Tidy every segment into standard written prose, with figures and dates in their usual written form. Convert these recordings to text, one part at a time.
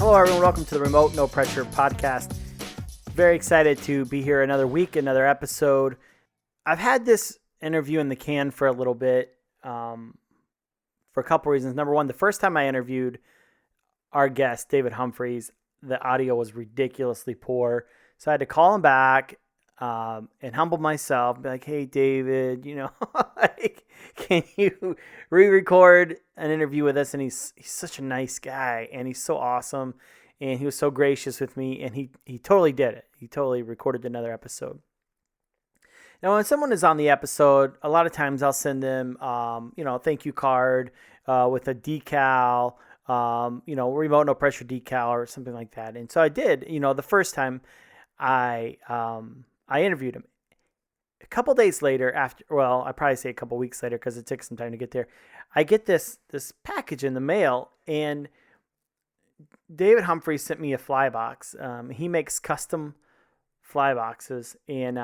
Hello, everyone. Welcome to the Remote No Pressure podcast. Very excited to be here another week, another episode. I've had this interview in the can for a little bit for a couple reasons. Number one, the first time I interviewed our guest, David Humphries, the audio was ridiculously poor. So I had to call him back and humble myself, be like, hey, David, like, can you re-record an interview with us? And he's such a nice guy, and he's so awesome, and he was so gracious with me, and he totally did it. He totally recorded another episode. Now, when someone is on the episode, a lot of times I'll send them, a thank you card with a decal, remote no pressure decal or something like that. And so I did, the first time I interviewed him. A couple days later, I probably say a couple weeks later because it took some time to get there, I get this package in the mail, and David Humphries sent me a fly box. He makes custom fly boxes, and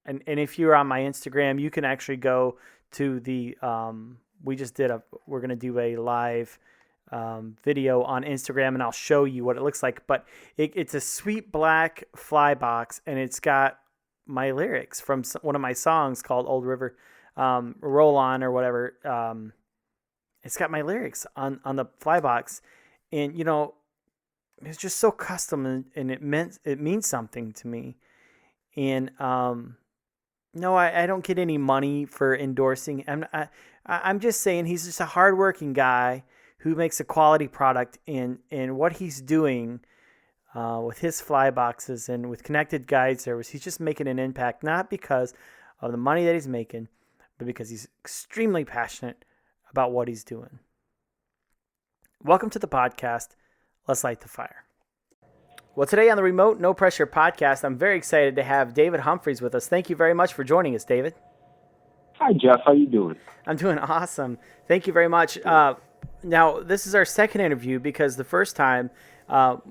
if you're on my Instagram, you can actually go to the we're going to do a live video on Instagram, and I'll show you what it looks like. But it's a sweet black fly box, and it's got my lyrics from one of my songs called Old River, Roll On or whatever. It's got my lyrics on the fly box, and it's just so custom, and it means something to me. And no, I don't get any money for endorsing. I'm just saying he's just a hardworking guy who makes a quality product, and what he's doing with his fly boxes and with Connected Guide Service, he's just making an impact, not because of the money that he's making, but because he's extremely passionate about what he's doing. Welcome to the podcast. Let's light the fire. Well, today on the Remote No Pressure podcast, I'm very excited to have David Humphries with us. Thank you very much for joining us, David. Hi, Jeff. How you doing? I'm doing awesome. Thank you very much. Now, this is our second interview because the first time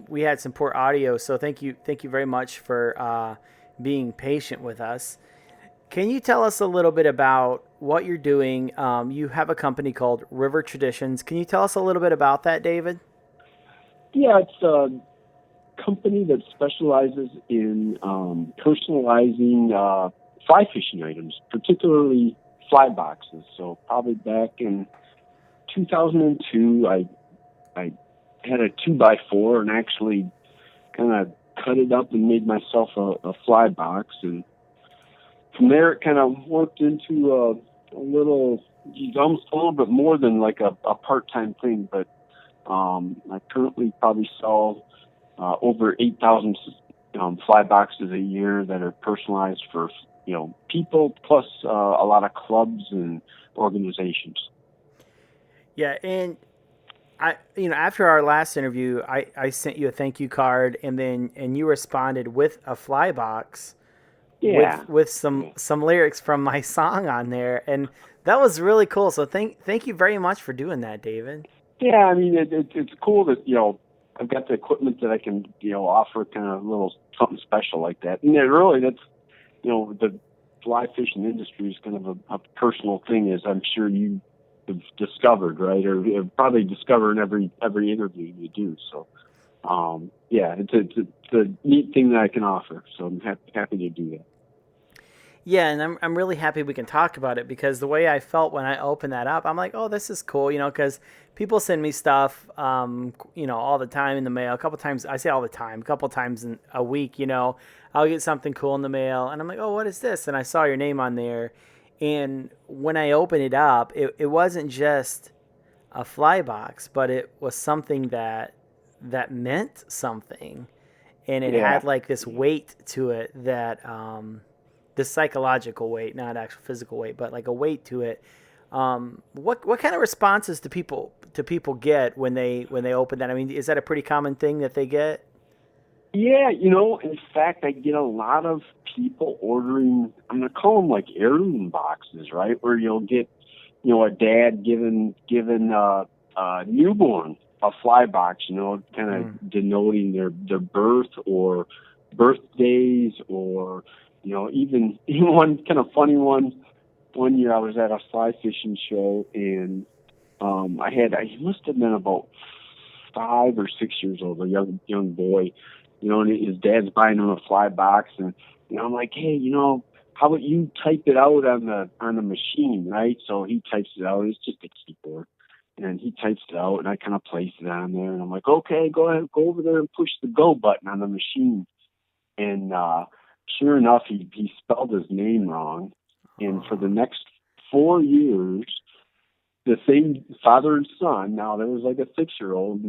we had some poor audio, so thank you very much for being patient with us. Can you tell us a little bit about what you're doing? You have a company called River Traditions. Can you tell us a little bit about that, David? Yeah, it's a company that specializes in personalizing fly fishing items, particularly fly boxes. So probably back in 2002, I had a 2x4 and actually kind of cut it up and made myself a fly box. And from there, it kind of worked into a little bit more than like a part-time thing. But I currently probably sell over 8,000 fly boxes a year that are personalized for people, plus a lot of clubs and organizations. Yeah, and after our last interview, I sent you a thank you card, and you responded with a fly box, with some lyrics from my song on there, and that was really cool. So thank you very much for doing that, David. Yeah, I mean it's cool that I've got the equipment that I can offer kind of a little something special like that, and that's the fly fishing industry is kind of a personal thing, as I'm sure you have discovered, right? Or probably discover in every interview you do. So, it's a neat thing that I can offer. So I'm happy to do that. Yeah, and I'm really happy we can talk about it, because the way I felt when I opened that up, I'm like, oh, this is cool, because people send me stuff, all the time in the mail. A couple times in a week, I'll get something cool in the mail, and I'm like, oh, what is this? And I saw your name on there, and when I opened it up, it wasn't just a fly box, but it was something that meant something, and it had like this weight to it that this psychological weight, not actual physical weight, but like a weight to it. What kind of responses do people get when they open that? I mean, is that a pretty common thing that they get? Yeah, in fact, I get a lot of people ordering, I'm going to call them like heirloom boxes, right? Where you'll get, a dad giving a newborn a fly box, kind of denoting their birth or birthdays, or, even one kind of funny one. One year I was at a fly fishing show, and I must have been about 5 or 6 years old, a young boy, and his dad's buying him a fly box, and I'm like, hey, how about you type it out on the machine, right? So he types it out. It's just a keyboard, and he types it out, and I kind of place it on there, and I'm like, okay, go ahead, go over there and push the go button on the machine, and sure enough, he spelled his name wrong, and for the next 4 years, the same father and son. Now there was like a 6-year-old,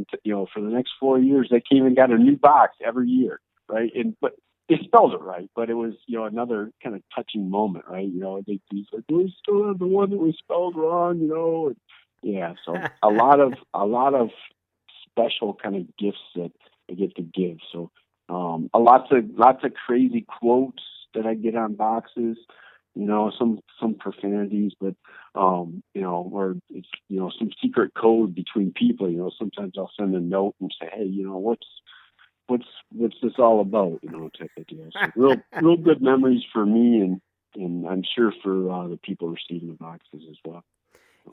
for the next 4 years, they came and got a new box every year, right? But they spelled it right, but it was, another kind of touching moment, right? He's like, we still have the one that was spelled wrong, And, yeah. So a lot of special kind of gifts that I get to give. So, lots of crazy quotes that I get on boxes. Some profanities, but or it's some secret code between people. Sometimes I'll send a note and say, hey, what's this all about? Type of deal. So real good memories for me, and I'm sure for the people receiving the boxes as well.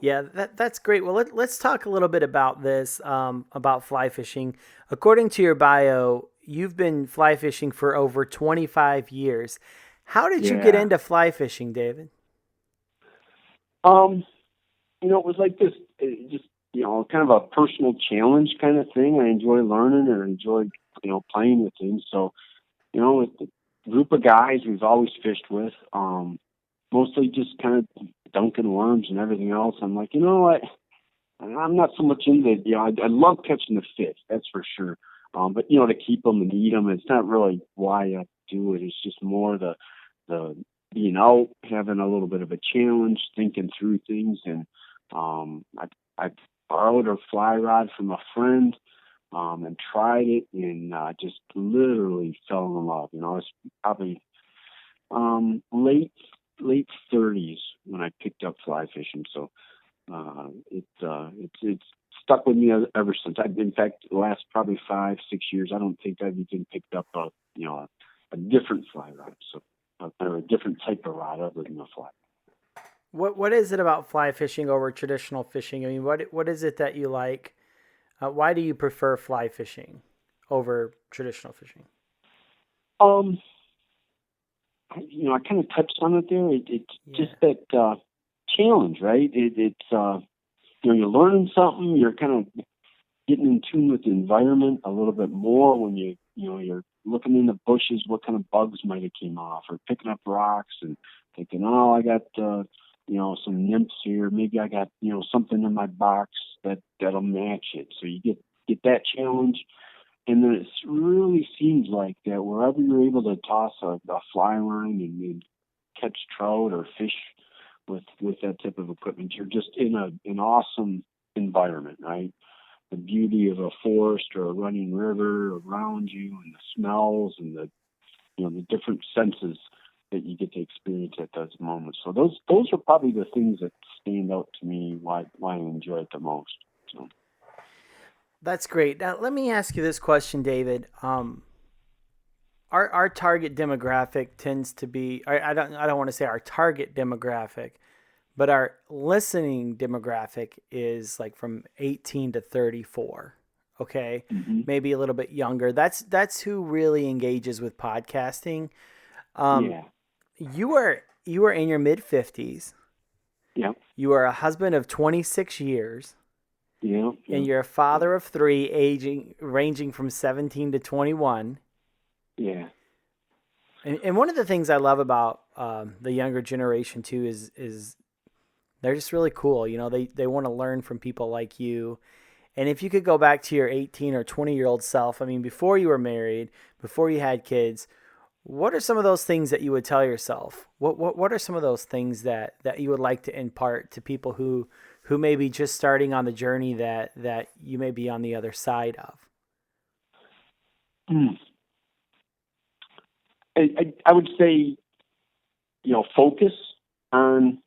Yeah, that's great. Well, let's talk a little bit about this, about fly fishing. According to your bio, you've been fly fishing for over 25 years. How did you get into fly fishing, David? It was like this, just, kind of a personal challenge kind of thing. I enjoy learning and I enjoy, playing with things. So, with the group of guys we've always fished with, mostly just kind of dunking worms and everything else. I'm like, you know what? I'm not so much into it. I love catching the fish, that's for sure. But, to keep them and eat them, it's not really why I do it. It's just more the being out, having a little bit of a challenge, thinking through things. And I borrowed a fly rod from a friend and tried it, and just literally fell in love. It's probably late 30s when I picked up fly fishing. So it's stuck with me ever since. In fact, the last probably 5-6 years, I don't think I've even picked up a different fly rod. So or a different type of rod other than a fly. What is it about fly fishing over traditional fishing? I mean, what is it that you like? Why do you prefer fly fishing over traditional fishing? I kind of touched on it there. It's just that challenge, right? It's you're learning something. You're kind of getting in tune with the environment a little bit more when you're looking in the bushes, what kind of bugs might have came off, or picking up rocks and thinking, oh, I got some nymphs here. Maybe I got something in my box that'll match it. So you get that challenge. And then it really seems like that wherever you're able to toss a fly line and catch trout or fish with that type of equipment, you're just in an awesome environment, right? The beauty of a forest or a running river around you, and the smells and the different senses that you get to experience at those moments. So those are probably the things that stand out to me, why I enjoy it the most. So. That's great. Now, let me ask you this question, David. Our target demographic tends to be, I don't want to say our target demographic, but our listening demographic is like from 18 to 34. Okay. Mm-hmm. Maybe a little bit younger. That's who really engages with podcasting. You are in your mid 50s. Yeah. You are a husband of 26 years. Yeah. And you're a father of 3, ranging from 17 to 21. Yeah. And one of the things I love about the younger generation too is they're just really cool. They want to learn from people like you. And if you could go back to your 18 or 20-year-old self, I mean, before you were married, before you had kids, what are some of those things that you would tell yourself? What are some of those things that you would like to impart to people who may be just starting on the journey that you may be on the other side of? I would say, focus on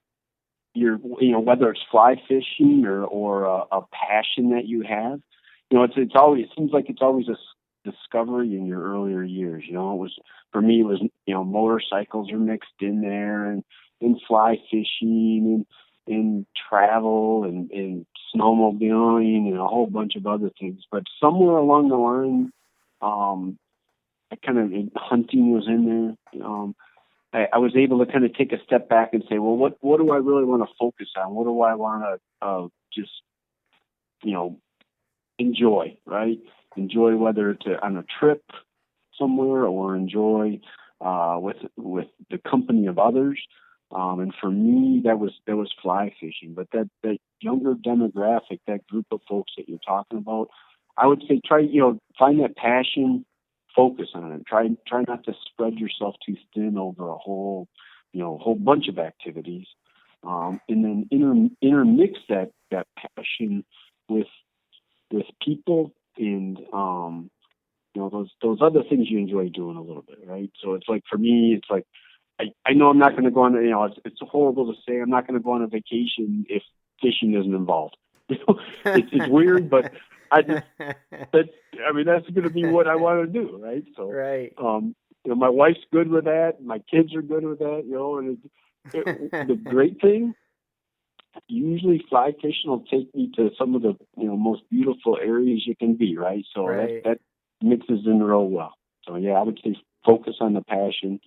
your, whether it's fly fishing or a passion that you have. It seems like it's always a discovery in your earlier years. For me, it was, motorcycles are mixed in there and fly fishing in travel and snowmobiling and a whole bunch of other things. But somewhere along the line, I kind of hunting was in there. I was able to kind of take a step back and say, well, what do I really want to focus on? What do I want to just enjoy, right? Enjoy whether it's on a trip somewhere or enjoy with the company of others. And for me, that was fly fishing. But that younger demographic, that group of folks that you're talking about, I would say try find that passion, focus on it. Try not to spread yourself too thin over a whole bunch of activities, and then intermix that passion with people and those other things you enjoy doing a little bit, right? So it's like for me, it's like I know I'm not going to go on. It's horrible to say I'm not going to go on a vacation if fishing isn't involved. It's weird, but that's going to be what I want to do, right? So, right. My wife's good with that. My kids are good with that. And the great thing, usually fly fishing will take me to some of the most beautiful areas you can be, right? So right. that mixes in real well. So yeah, I would say focus on the passion.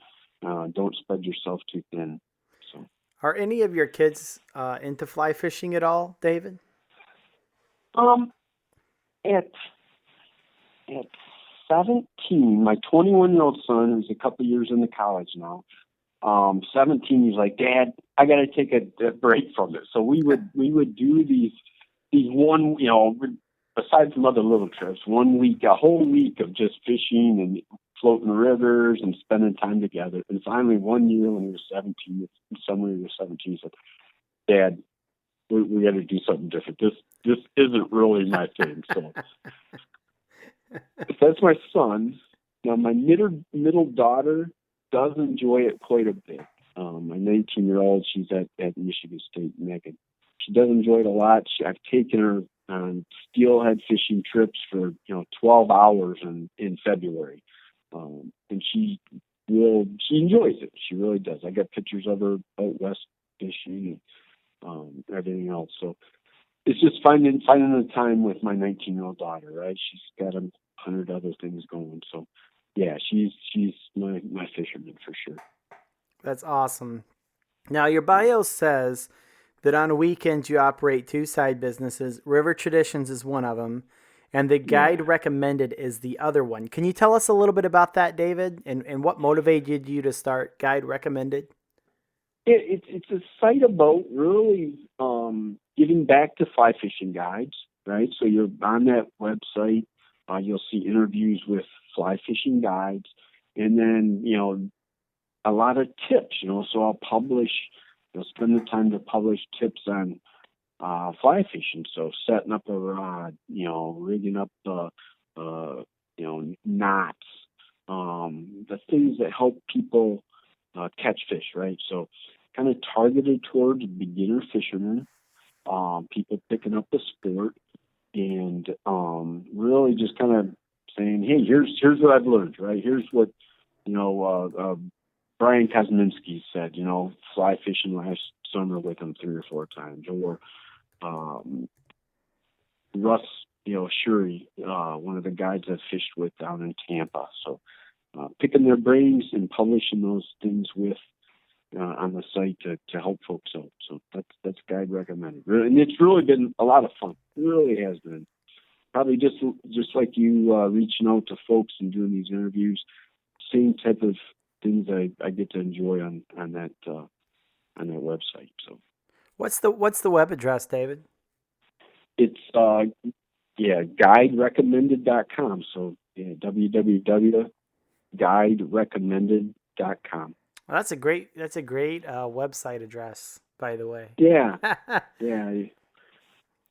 Don't spread yourself too thin. So, are any of your kids into fly fishing at all, David? At 17, my 21-year-old son, who's a couple years into college now, 17, he's like, Dad, I got to take a break from it. So we would do these one, aside from other little trips, 1 week, a whole week of just fishing and floating rivers and spending time together. And finally, one year when he was 17, in summer he was 17, he said, Dad, we got to do something different. This isn't really my thing. So that's my son. Now my middle daughter does enjoy it quite a bit. My 19-year-old, she's at Michigan State, Megan. She does enjoy it a lot. I've taken her on steelhead fishing trips for 12 hours in February, and she enjoys it. She really does. I got pictures of her out west fishing and everything else. So it's just finding the time with my 19-year-old daughter, right? She's got 100 other things going. So yeah, she's my fisherman for sure. That's awesome. Now your bio says that on weekends you operate 2 side businesses. River Traditions is one of them, and the Guide Recommended is the other one. Can you tell us a little bit about that, David, and what motivated you to start Guide Recommended? It's a site about really giving back to fly fishing guides, right? So you're on that website. You'll see interviews with fly fishing guides, and then a lot of tips. So I'll publish. Spend the time to publish tips on fly fishing. So setting up a rod, rigging up the knots, the things that help people catch fish, right? So kind of targeted towards beginner fishermen, people picking up the sport, and really just kind of saying, hey, here's what I've learned, right? Here's what Brian Kosminski said, fly fishing last summer with him 3 or 4 times, or Russ, Shuri, one of the guides I fished with down in Tampa. So picking their brains and publishing those things on the site to help folks out. So that's Guide Recommended. And it's really been a lot of fun. It really has been. Probably just like you reaching out to folks and doing these interviews, same type of things I get to enjoy on that website. So what's the web address, David? It's guiderecommended.com. So www.guiderecommended.com. Well, that's a great website address, by the way. Yeah. Yeah.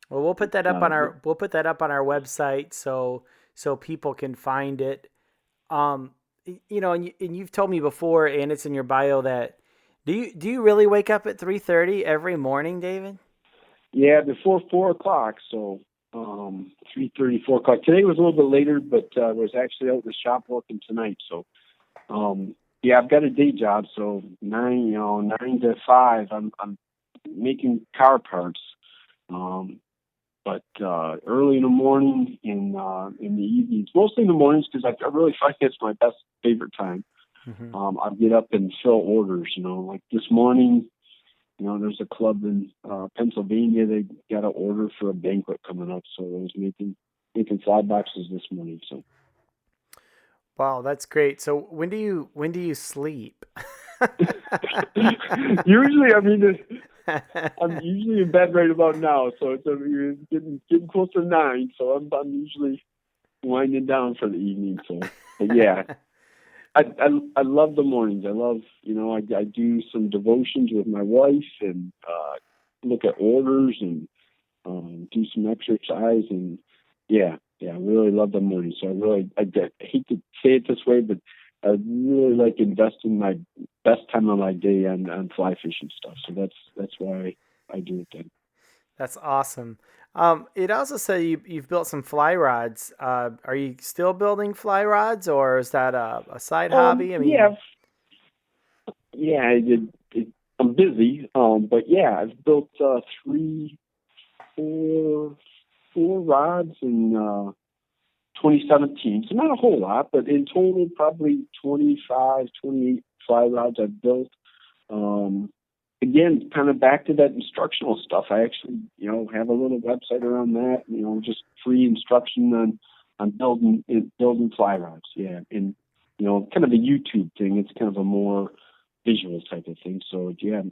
Well, we'll put that up on our website so people can find it. And you've told me before, and it's in your bio, that do you really wake up at 3:30 every morning, David? Yeah, before 4:00. So 3:30, 4:00. Today was a little bit later, but I was actually out in the shop working tonight. So I've got a day job. So 9 to 5, I'm making car parts. But early in the morning, in the evenings, mostly in the mornings, because I really find it's my favorite time. Mm-hmm. I'll get up and fill orders. Like this morning, there's a club in Pennsylvania. They got an order for a banquet coming up, so I was making fly boxes this morning. So. Wow, that's great. So when do you sleep? Usually, I'm usually in bed right about now, so it's getting close to 9. So I'm usually winding down for the evening. So, but yeah, I love the mornings. I love I do some devotions with my wife and look at orders and do some exercise and I really love the morning. So I hate to say it this way, but I really like investing my best time of my day on fly fishing stuff. So that's why I do it then. That's awesome. It also said you've built some fly rods. Are you still building fly rods, or is that a side hobby? I mean, I did. I'm busy, but yeah, I've built four rods in 2017. So not a whole lot, but in total, probably 25, 28 fly rods I've built. Again, kind of back to that instructional stuff. I actually, have a little website around that. Just free instruction on building fly rods. Yeah, and kind of a YouTube thing. It's kind of a more visual type of thing. So yeah,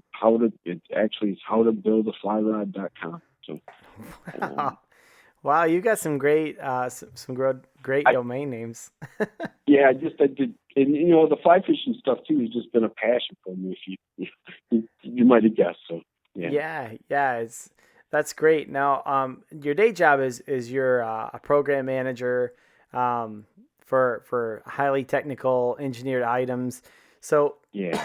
it's howtobuildaflyrod.com. So. Wow, you got some great great domain names. I did, and the fly fishing stuff too has just been a passion for me. If you might have guessed, so yeah. Yeah, that's great. Now, your day job is you're a program manager for highly technical engineered items. So Yeah.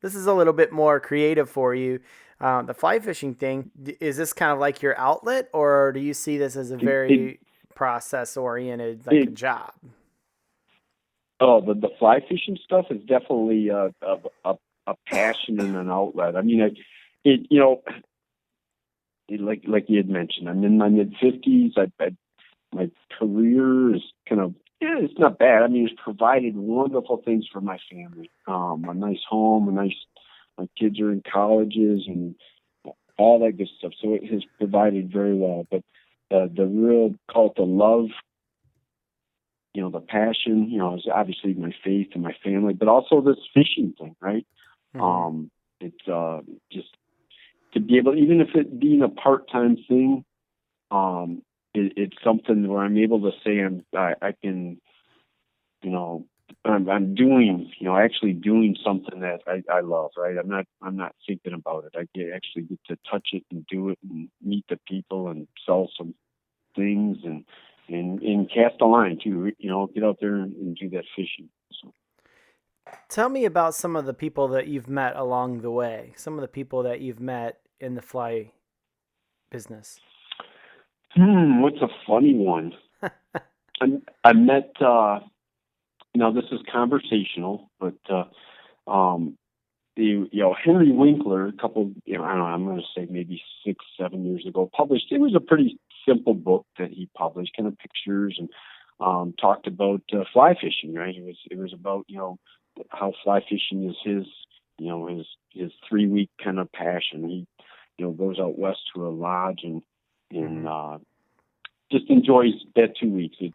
this is a little bit more creative for you. The fly fishing thing, is this kind of like your outlet, or do you see this as a very process oriented like a job? Oh, the fly fishing stuff is definitely a passion and an outlet. I mean, like you had mentioned, I'm in my mid-50s. My career is kind of it's not bad. I mean, it's provided wonderful things for my family. A nice home, my kids are in colleges and all that good stuff. So it has provided very well. But the real call to love, the passion, is obviously my faith and my family, but also this fishing thing, right? Mm-hmm. It's just to be able, even if it being a part-time thing, it's something where I'm able to say I can, I'm doing, actually doing something that I love, right? I'm not thinking about it. I actually get to touch it and do it and meet the people and sell some things and cast a line too, get out there and do that fishing. So. Tell me about some of the people that you've met along the way, some of the people that you've met in the fly business. What's a funny one? I met, this is conversational, but, Henry Winkler, a couple, I don't know, I'm going to say maybe 6-7 years ago, it was a pretty simple book that he published, kind of pictures and talked about fly fishing, right? It was about, how fly fishing is his 3-week kind of passion. He, goes out west to a lodge and just enjoys that 2 weeks. It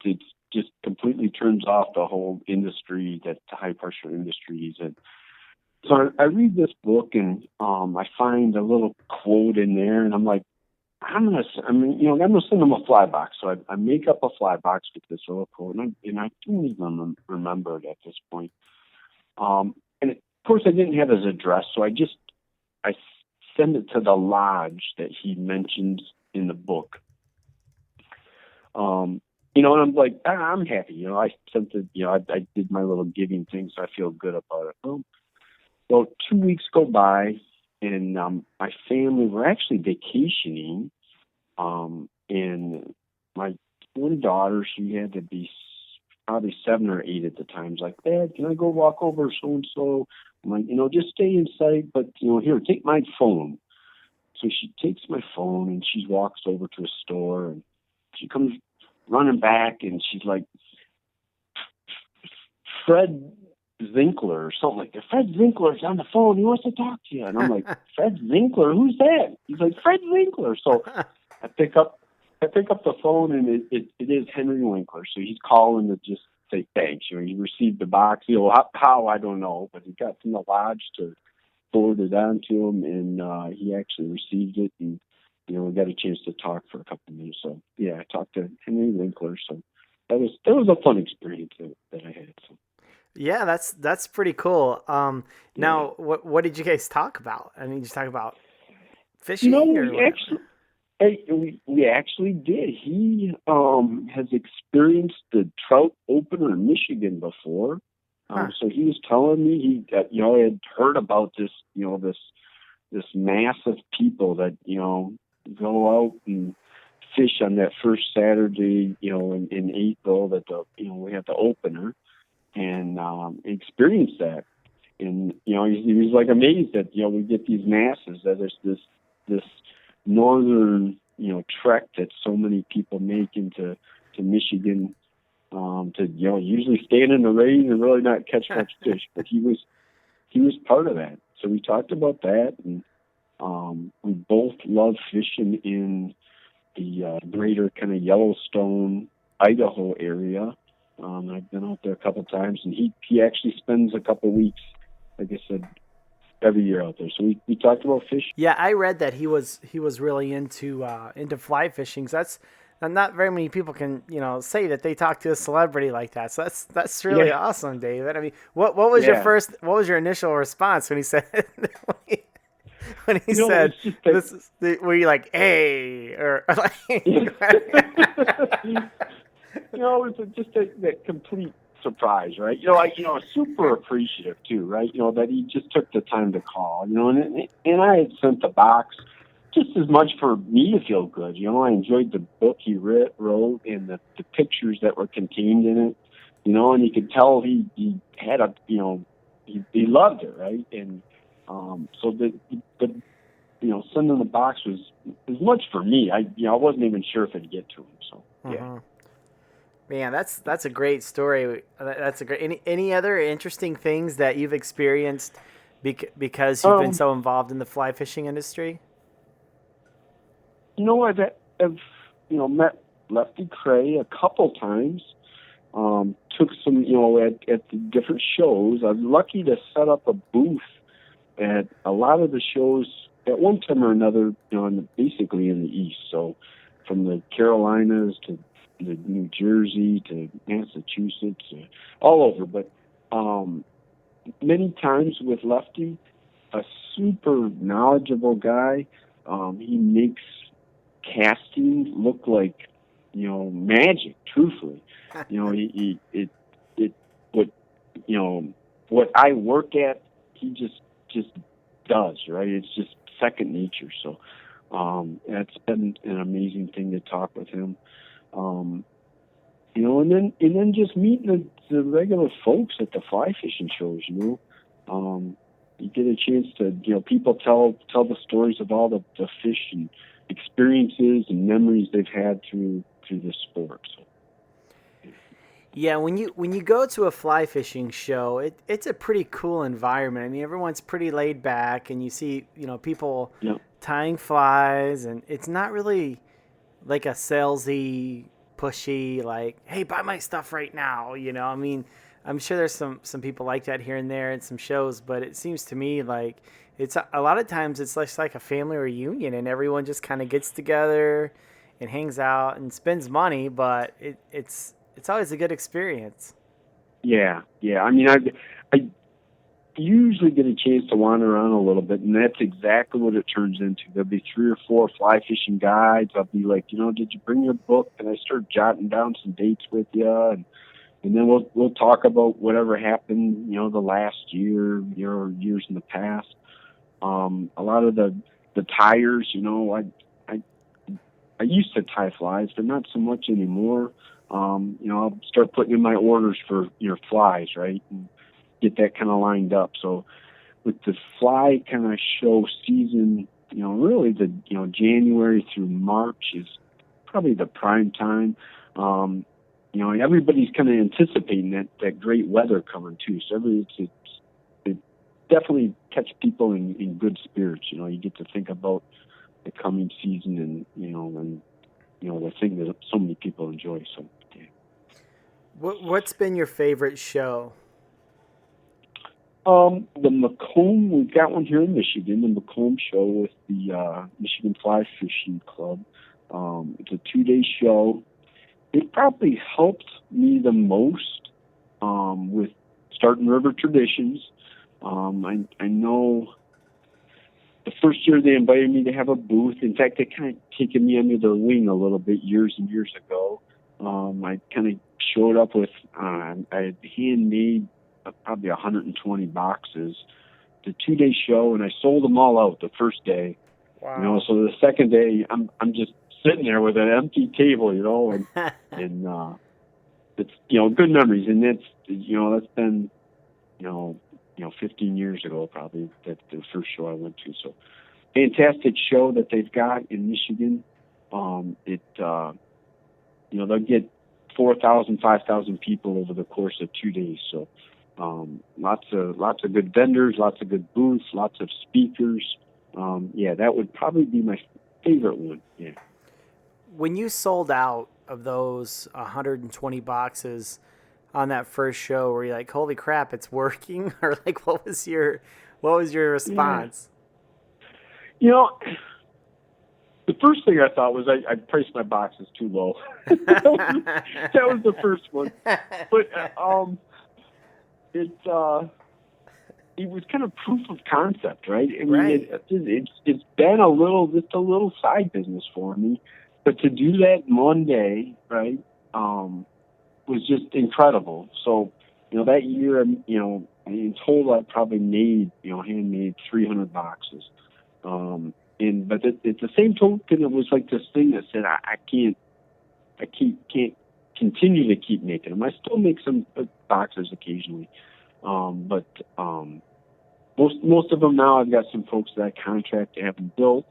just completely turns off the whole industry, that high pressure industries. And so I read this book and I find a little quote in there, and I'm like, I'm gonna send him a fly box. So I make up a fly box with this little quote, and I don't even remember it at this point. And of course, I didn't have his address, so I send it to the lodge that he mentions in the book. And I'm like, I'm happy. I sent it. I did my little giving thing, so I feel good about it. Well, 2 weeks go by, and my family were actually vacationing. And my one daughter, she had to be probably 7 or 8 at the time. Was like, Dad, can I go walk over so and so? I'm like, just stay in sight, but here, take my phone. So she takes my phone and she walks over to a store, and she comes running back, and she's like, Fred Zinkler or something like that. Fred Zinkler's on the phone. He wants to talk to you. And I'm like, Fred Zinkler? Who's that? He's like, Fred Zinkler. So I pick up the phone, and it is Henry Winkler. So he's calling to just say thanks. He received the box. How I don't know, but he got from the lodge to forward it on to him, and he actually received it, and we got a chance to talk for a couple of minutes. So yeah, I talked to Henry Winkler. So that was a fun experience that I had. So. Yeah, that's pretty cool. Now, what did you guys talk about? I mean, did you talk about fishing or we actually did. He has experienced the trout opener in Michigan before. So he was telling me he had heard about this this mass of people that go out and fish on that first Saturday in April that we have the opener, and experience that. And he was like amazed that we get these masses, that there's this northern trek that so many people make into Michigan to usually stand in the rain and really not catch much fish. But he was part of that. So we talked about that, and we both love fishing in the greater kind of Yellowstone, Idaho area. I've been out there a couple of times, and he actually spends a couple of weeks, like I said, every year out there. So we talked about fishing. Yeah, I read that he was really into fly fishing. So that's not very many people can say that they talk to a celebrity like that. So that's really awesome, David. I mean, what was your initial response when he said when he said this? Were you like, hey, or like? It was just that complete surprise, right? Super appreciative too, right? That he just took the time to call, and I had sent the box just as much for me to feel good. I enjoyed the book he wrote and the pictures that were contained in it, and you could tell he had he loved it, right? And so the sending the box was as much for me. I wasn't even sure if it'd get to him, so yeah. Man, that's a great story. That's a great. Any other interesting things that you've experienced because you've been so involved in the fly fishing industry? I've met Lefty Cray a couple times. Took some at the different shows. I was lucky to set up a booth at a lot of the shows at one time or another. Basically in the East. So from the Carolinas to the New Jersey to Massachusetts, all over. But many times with Lefty, a super knowledgeable guy. He makes casting look like magic. Truthfully, what I work at, he just does, right. It's just second nature. So it's been an amazing thing to talk with him. And then just meeting the regular folks at the fly fishing shows. You get a chance to people tell the stories of all the fish and experiences and memories they've had through the sport. So. Yeah, when you go to a fly fishing show, it's a pretty cool environment. I mean, everyone's pretty laid back, and you see people tying flies, and it's not really like a salesy, pushy, like, hey, buy my stuff right now. I mean, I'm sure there's some people like that here and there in some shows, but it seems to me like it's a lot of times it's just like a family reunion, and everyone just kind of gets together and hangs out and spends money, but it's always a good experience. Yeah. I mean, I usually get a chance to wander around a little bit, and that's exactly what it turns into. There'll be 3 or 4 fly fishing guides. I'll be like, did you bring your book? And I start jotting down some dates with you, and then we'll talk about whatever happened, the last year or years in the past. A lot of the tires, I used to tie flies, but not so much anymore. I'll start putting in my orders for your flies, right? And get that kind of lined up. So with the fly kind of show season really January through March is probably the prime time. Everybody's kind of anticipating that great weather coming too. So it definitely catch people in good spirits. You get to think about the coming season and the thing that so many people enjoy. So, yeah. What's been your favorite show? The Macomb, we've got one here in Michigan, the Macomb show with the Michigan Fly Fishing Club. It's a 2-day show. It probably helped me the most with starting River Traditions. I know the first year they invited me to have a booth. In fact, they kind of taken me under their wing a little bit years and years ago. I kind of showed up with, I had handmade probably 120 boxes. The 2-day show, and I sold them all out the first day. Wow. So the second day, I'm just sitting there with an empty table, and it's good memories, and that's been 15 years ago probably, that the first show I went to. So fantastic show that they've got in Michigan. They'll get 4,000, 5,000 people over the course of 2 days. So lots of good vendors, lots of good booths, lots of speakers. That would probably be my favorite one. Yeah. When you sold out of those 120 boxes on that first show, were you like, "Holy crap, it's working"? Or like, what was your response? Yeah. The first thing I thought was I priced my boxes too low. that was the first one. But it was kind of proof of concept, right? I mean, right. It's been a little side business for me, but to do that in one day, right, was just incredible. So, that year, in total, I probably made, handmade 300 boxes. But at the same token, it was like this thing that said, I can't continue to keep making them. I still make some boxes occasionally. But most of them now, I've got some folks that I contract to have them built.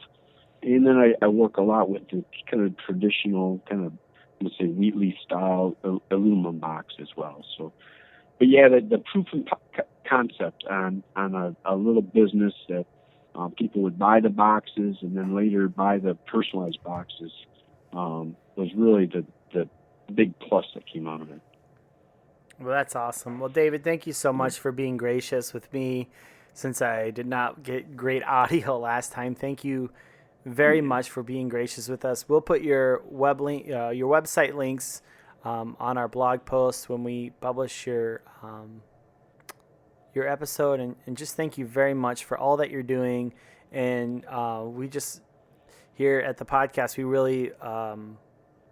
And then I work a lot with the kind of traditional let's say Wheatley style aluminum box as well. So, but yeah, the proof of concept on a little business that people would buy the boxes and then later buy the personalized boxes was really the big plus that came out of it. Well, that's awesome. Well, David, thank you so much for being gracious with me since I did not get great audio last time. Thank you very much for being gracious with us. We'll put your your website links on our blog post when we publish your episode, and just thank you very much for all that you're doing. And we just here at the podcast, we really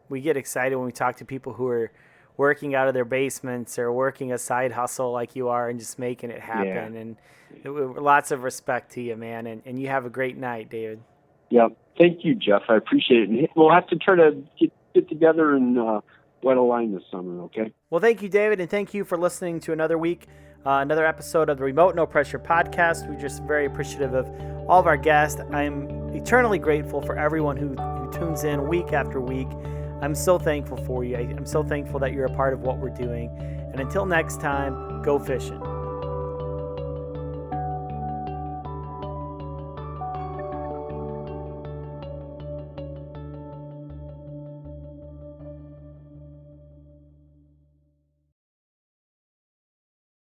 we get excited when we talk to people who are working out of their basements or working a side hustle like you are and just making it happen. Yeah. And lots of respect to you, man. And you have a great night, David. Yeah. Thank you, Jeff. I appreciate it. And we'll have to try to get together and wet a line this summer, okay? Well, thank you, David. And thank you for listening to another week, another episode of the Remote No Pressure podcast. We're just very appreciative of all of our guests. I'm eternally grateful for everyone who tunes in week after week. I'm so thankful for you. I'm so thankful that you're a part of what we're doing. And until next time, go fishing.